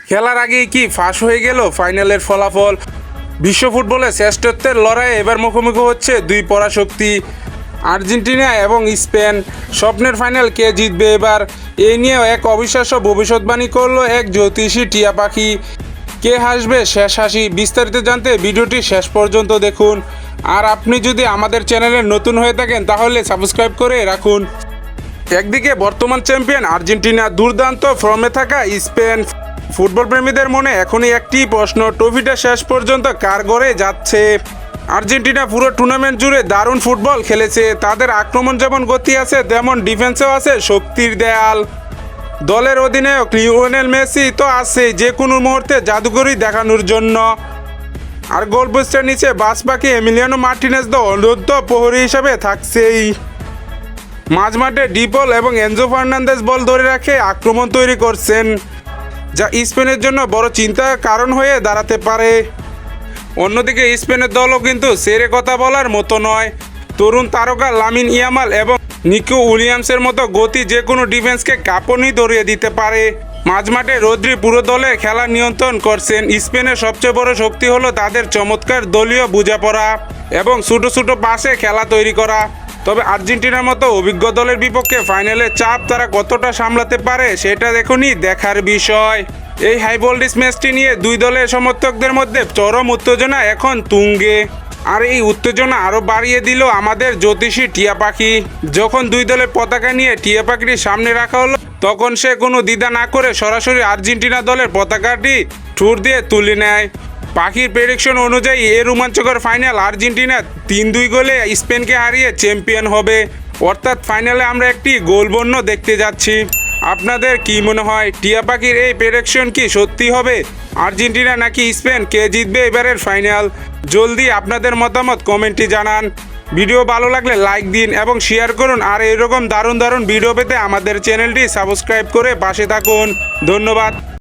খেলার আগেই কি ফাঁস হয়ে গেল ফাইনালের ফলাফল? বিশ্ব ফুটবলে শ্রেষ্ঠত্বের লড়াইয়ে এবার মুখোমুখি হচ্ছে দুই পরাশক্তি, আর্জেন্টিনা এবং স্পেন। স্বপ্নের ফাইনাল কে জিতবে এবার, এই নিয়েও এক অবিশ্বাস্য ভবিষ্যৎবাণী করলো এক জ্যোতিষী টিয়া পাখি। কে হাসবে শেষ হাসি? বিস্তারিত জানতে ভিডিওটি শেষ পর্যন্ত দেখুন। আর আপনি যদি আমাদের চ্যানেলে নতুন হয়ে থাকেন তাহলে সাবস্ক্রাইব করে রাখুন। একদিকে বর্তমান চ্যাম্পিয়ন আর্জেন্টিনা, দুর্দান্ত ফর্মে থাকা স্পেন। ফুটবল প্রেমীদের মনে এখনই একটি প্রশ্ন, ট্রফিটা শেষ পর্যন্ত কার ঘরে যাচ্ছে? আর্জেন্টিনা পুরো টুর্নামেন্ট জুড়ে দারুণ ফুটবল খেলেছে। তাদের আক্রমণ যেমন গতি আছে তেমন ডিফেন্সেও আছে শক্তির দেয়াল। দলের অধিনায়ক লিওনেল মেসি তো আছে যে কোনো মুহূর্তে জাদুকরি দেখানোর জন্য। আর গোলপোস্টের নিচে বাসবাকি এমিলিয়ানো মার্টিনেজ তো অনূর্ধ্ব প্রহরী হিসেবে থাকছেই। মাঝমাঠে ডিপল এবং এনজো ফার্নান্দেজ বল ধরে রাখে আক্রমণ তৈরি করছেন, যা স্পেনের জন্য বড় চিন্তার কারণ হয়ে দাঁড়াতে পারে। অন্যদিকে স্পেনের দলও কিন্তু সেরে কথা বলার মতো নয়। তরুণ তারকা লামিন ইয়ামাল এবং নিকো উইলিয়ামসের মতো গতি যে কোনো ডিফেন্সকে কাঁপুনি ধরিয়ে দিতে পারে। মাঝমাঠে রদ্রি পুরো দলে খেলা নিয়ন্ত্রণ করছেন। স্পেনের সবচেয়ে বড় শক্তি হলো তাদের চমৎকার দলীয় বোঝাপড়া এবং ছোটো ছোটো পাসে খেলা তৈরি করা। তবে আর্জেন্টিনার মতো অভিজ্ঞ দলের বিপক্ষে ফাইনালে চাপ তারা কতটা সামলাতে পারে সেটা দেখুনই দেখার বিষয়। এই হাই ভোল্টেজ ম্যাচটি নিয়ে দুই দলের সমর্থকদের মধ্যে চরম উত্তেজনা এখন তুঙ্গে। আর এই উত্তেজনা আরও বাড়িয়ে দিল আমাদের জ্যোতিষী টিয়া পাখি। যখন দুই দলের পতাকা নিয়ে টিয়া পাখিটি সামনে রাখা হলো তখন সে কোনো দ্বিধা না করে সরাসরি আর্জেন্টিনা দলের পতাকাটি ঠুর দিয়ে তুলে নেয়। পাখির প্রেডিকশন অনুযায়ী এই রোমাঞ্চকর ফাইনাল আর্জেন্টিনা 3-2 গোলে স্পেনকে হারিয়ে চ্যাম্পিয়ন হবে। অর্থাৎ ফাইনালে আমরা একটি গোলবর্ণ দেখতে যাচ্ছি। আপনাদের কি মনে হয়, টিয়া পাখির এই প্রেডিকশন কি সত্যি হবে? আর্জেন্টিনা নাকি স্পেন, কে জিতবে এবারের ফাইনাল? জলদি আপনাদের মতামত কমেন্টে জানান। ভিডিও ভালো লাগলে লাইক দিন এবং শেয়ার করুন। আর এরকম দারুণ দারুণ ভিডিও পেতে আমাদের চ্যানেলটি সাবস্ক্রাইব করে পাশে থাকুন। ধন্যবাদ।